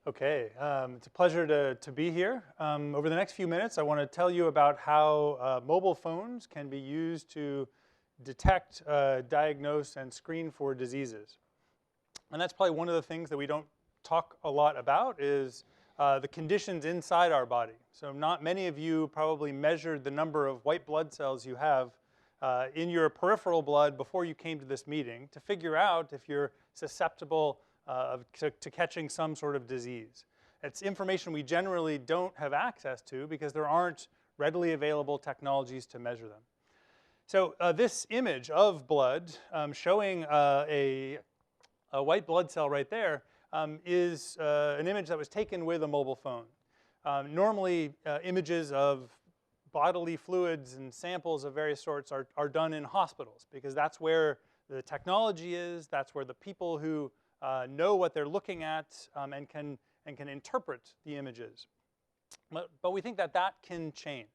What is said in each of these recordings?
Okay, it's a pleasure to be here. Over the next few minutes, I want to tell you about how mobile phones can be used to detect, diagnose, and screen for diseases. And that's probably one of the things that we don't talk a lot about is the conditions inside our body. So not many of you probably measured the number of white blood cells you have in your peripheral blood before you came to this meeting to figure out if you're susceptible to catching some sort of disease. It's information we generally don't have access to because there aren't readily available technologies to measure them. So this image of blood showing a white blood cell right there is an image that was taken with a mobile phone. Normally, images of bodily fluids and samples of various sorts are done in hospitals because that's where the technology is, that's where the people who know what they're looking at and can interpret the images. But we think that can change.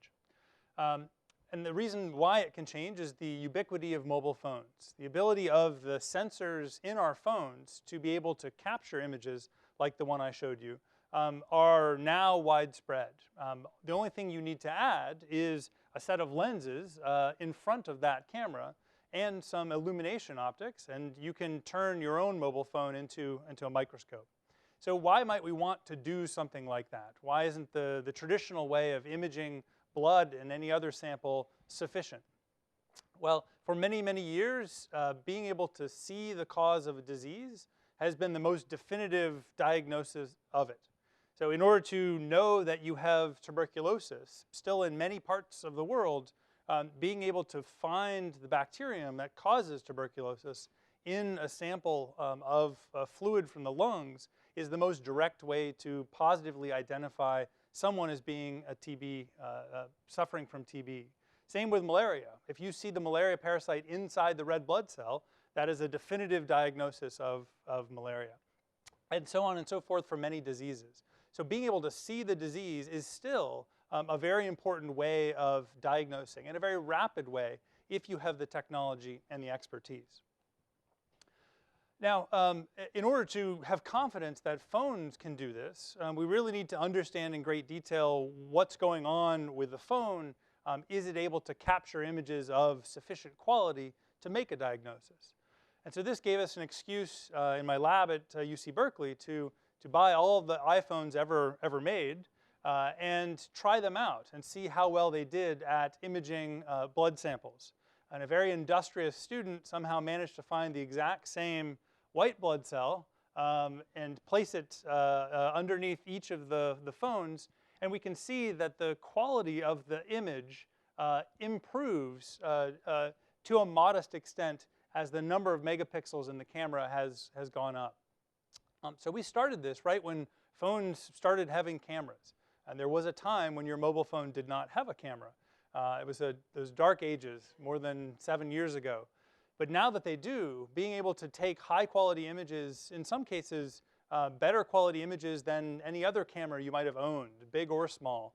And the reason why it can change is the ubiquity of mobile phones. The ability of the sensors in our phones to be able to capture images like the one I showed you are now widespread. The only thing you need to add is a set of lenses in front of that camera and some illumination optics, and you can turn your own mobile phone into a microscope. So why might we want to do something like that? Why isn't the traditional way of imaging blood and any other sample sufficient? Well, for many, many years, being able to see the cause of a disease has been the most definitive diagnosis of it. So in order to know that you have tuberculosis, still in many parts of the world, being able to find the bacterium that causes tuberculosis in a sample of fluid from the lungs is the most direct way to positively identify someone as being a TB, suffering from TB. Same with malaria. If you see the malaria parasite inside the red blood cell, that is a definitive diagnosis of malaria. And so on and so forth for many diseases. So being able to see the disease is still a very important way of diagnosing, and a very rapid way if you have the technology and the expertise. Now, in order to have confidence that phones can do this, we really need to understand in great detail what's going on with the phone. Is it able to capture images of sufficient quality to make a diagnosis? And so this gave us an excuse in my lab at UC Berkeley to buy all of the iPhones ever made and try them out and see how well they did at imaging blood samples. And a very industrious student somehow managed to find the exact same white blood cell and place it underneath each of the phones, and we can see that the quality of the image improves to a modest extent as the number of megapixels in the camera has gone up. So we started this right when phones started having cameras. And there was a time when your mobile phone did not have a camera. It was those dark ages, more than 7 years ago. But now that they do, being able to take high quality images, in some cases better quality images than any other camera you might have owned, big or small,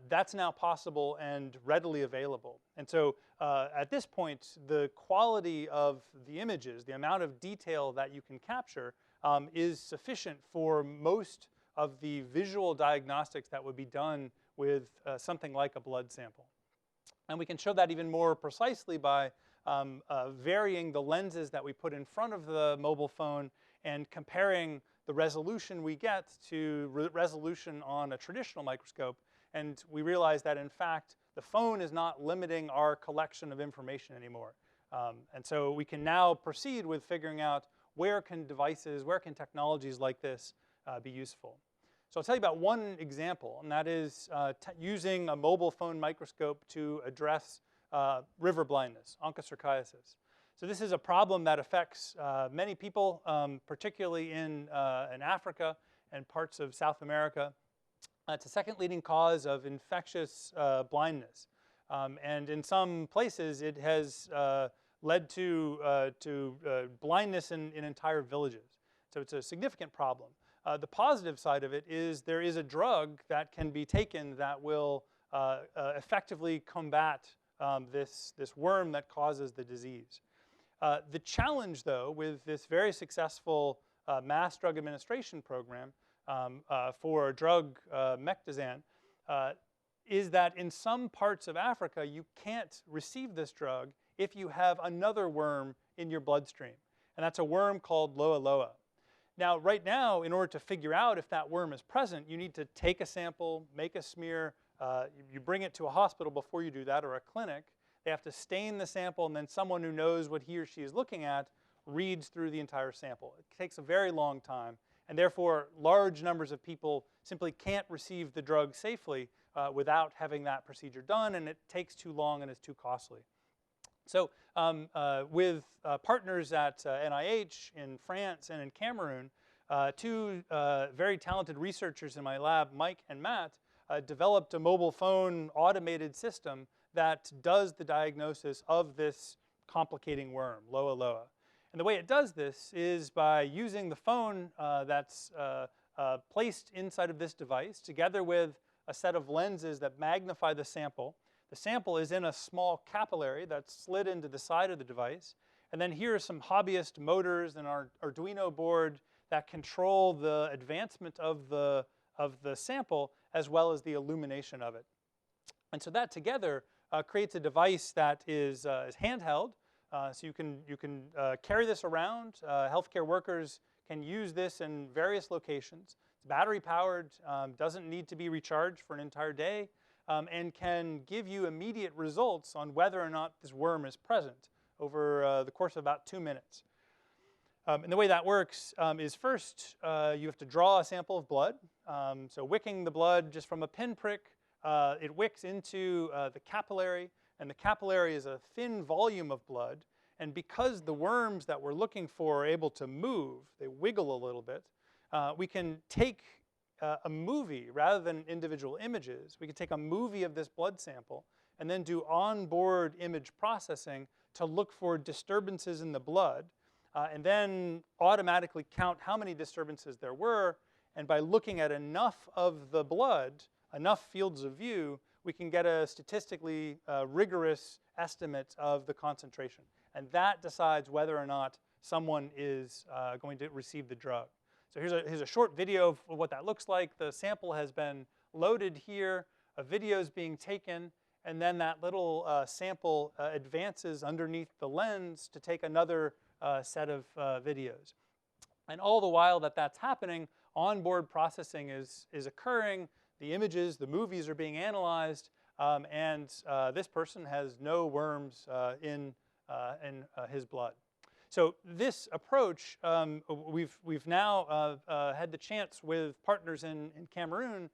that's now possible and readily available. And so at this point, the quality of the images, the amount of detail that you can capture is sufficient for most of the visual diagnostics that would be done with something like a blood sample. And we can show that even more precisely by varying the lenses that we put in front of the mobile phone and comparing the resolution we get to resolution on a traditional microscope. And we realize that, in fact, the phone is not limiting our collection of information anymore. And so we can now proceed with figuring out where can technologies like this be useful. So I'll tell you about one example, and that is using a mobile phone microscope to address river blindness, onchocerciasis. So this is a problem that affects many people, particularly in Africa and parts of South America. It's a second leading cause of infectious blindness. And in some places, it has led to blindness in entire villages. So it's a significant problem. The positive side of it is there is a drug that can be taken that will effectively combat this worm that causes the disease. The challenge, though, with this very successful mass drug administration program for a drug, mectizan, is that in some parts of Africa, you can't receive this drug if you have another worm in your bloodstream. And that's a worm called loa loa. Now, right now, in order to figure out if that worm is present, you need to take a sample, make a smear, you bring it to a hospital before you do that, or a clinic. They have to stain the sample, and then someone who knows what he or she is looking at reads through the entire sample. It takes a very long time, and therefore large numbers of people simply can't receive the drug safely without having that procedure done, and it takes too long and is too costly. So with partners at NIH in France and in Cameroon, two very talented researchers in my lab, Mike and Matt, developed a mobile phone automated system that does the diagnosis of this complicating worm, loa loa. And the way it does this is by using the phone that's placed inside of this device together with a set of lenses that magnify the sample. The sample is in a small capillary that's slid into the side of the device. And then here are some hobbyist motors and our Arduino board that control the advancement of the sample as well as the illumination of it. And so that together creates a device that is handheld. So you can carry this around. Healthcare workers can use this in various locations. It's battery powered, doesn't need to be recharged for an entire day, and can give you immediate results on whether or not this worm is present over the course of about 2 minutes. And the way that works is first you have to draw a sample of blood. So wicking the blood just from a pinprick, it wicks into the capillary, and the capillary is a thin volume of blood. And because the worms that we're looking for are able to move, they wiggle a little bit, we can take a movie rather than individual images. We can take a movie of this blood sample and then do onboard image processing to look for disturbances in the blood, and then automatically count how many disturbances there were. And by looking at enough of the blood, enough fields of view, we can get a statistically rigorous estimate of the concentration. And that decides whether or not someone is going to receive the drug. So here's a short video of what that looks like. The sample has been loaded here, a video is being taken, and then that little sample advances underneath the lens to take another set of videos. And all the while that that's happening, onboard processing is occurring. The images, the movies are being analyzed, and this person has no worms in his blood. So this approach, we've now had the chance with partners in Cameroon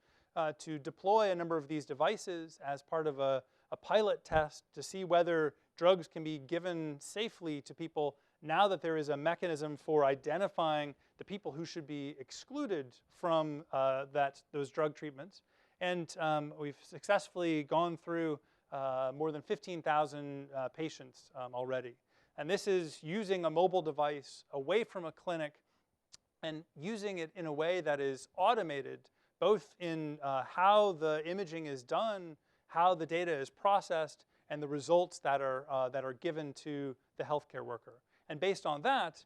to deploy a number of these devices as part of a pilot test to see whether drugs can be given safely to people now that there is a mechanism for identifying the people who should be excluded from those drug treatments. And we've successfully gone through more than 15,000 patients already. And this is using a mobile device away from a clinic and using it in a way that is automated, both in how the imaging is done, how the data is processed, and the results that are given to the healthcare worker. And based on that,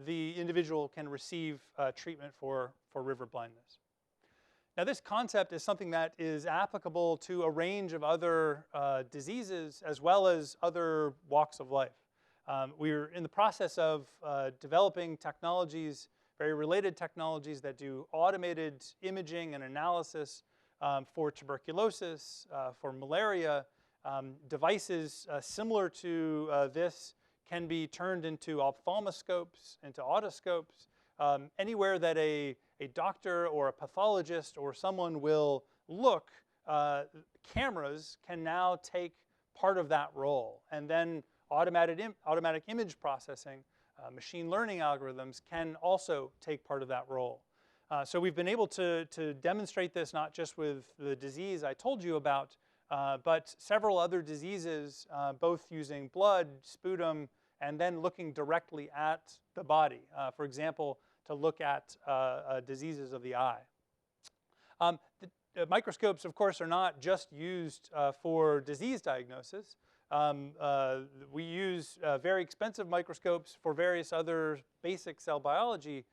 the individual can receive treatment for river blindness. Now, this concept is something that is applicable to a range of other diseases as well as other walks of life. We're in the process of developing technologies, very related technologies that do automated imaging and analysis for tuberculosis, for malaria. Devices similar to this can be turned into ophthalmoscopes, into otoscopes. Anywhere that a doctor or a pathologist or someone will look, cameras can now take part of that role. And then automatic image processing, machine learning algorithms can also take part of that role. So we've been able to demonstrate this not just with the disease I told you about, but several other diseases, both using blood, sputum, and then looking directly at the body. For example, to look at diseases of the eye. The microscopes, of course, are not just used for disease diagnosis. We use very expensive microscopes for various other basic cell biology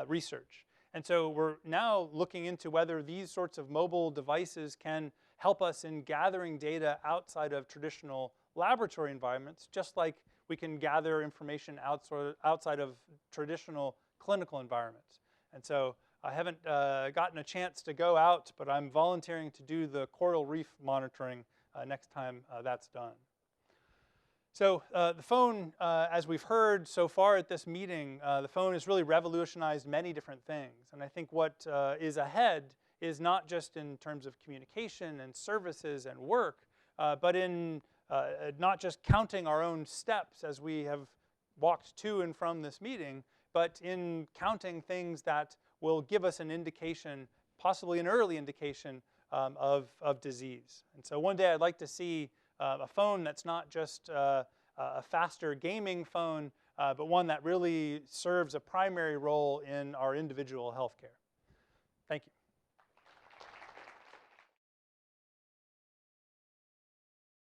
research. And so we're now looking into whether these sorts of mobile devices can help us in gathering data outside of traditional laboratory environments, just like we can gather information outside of traditional clinical environments. And so I haven't gotten a chance to go out, but I'm volunteering to do the coral reef monitoring next time that's done. So the phone, as we've heard so far at this meeting, the phone has really revolutionized many different things. And I think what is ahead is not just in terms of communication and services and work, but in not just counting our own steps as we have walked to and from this meeting, but in counting things that will give us an indication, possibly an early indication of disease. And so one day I'd like to see a phone that's not just a faster gaming phone, but one that really serves a primary role in our individual healthcare. Thank you.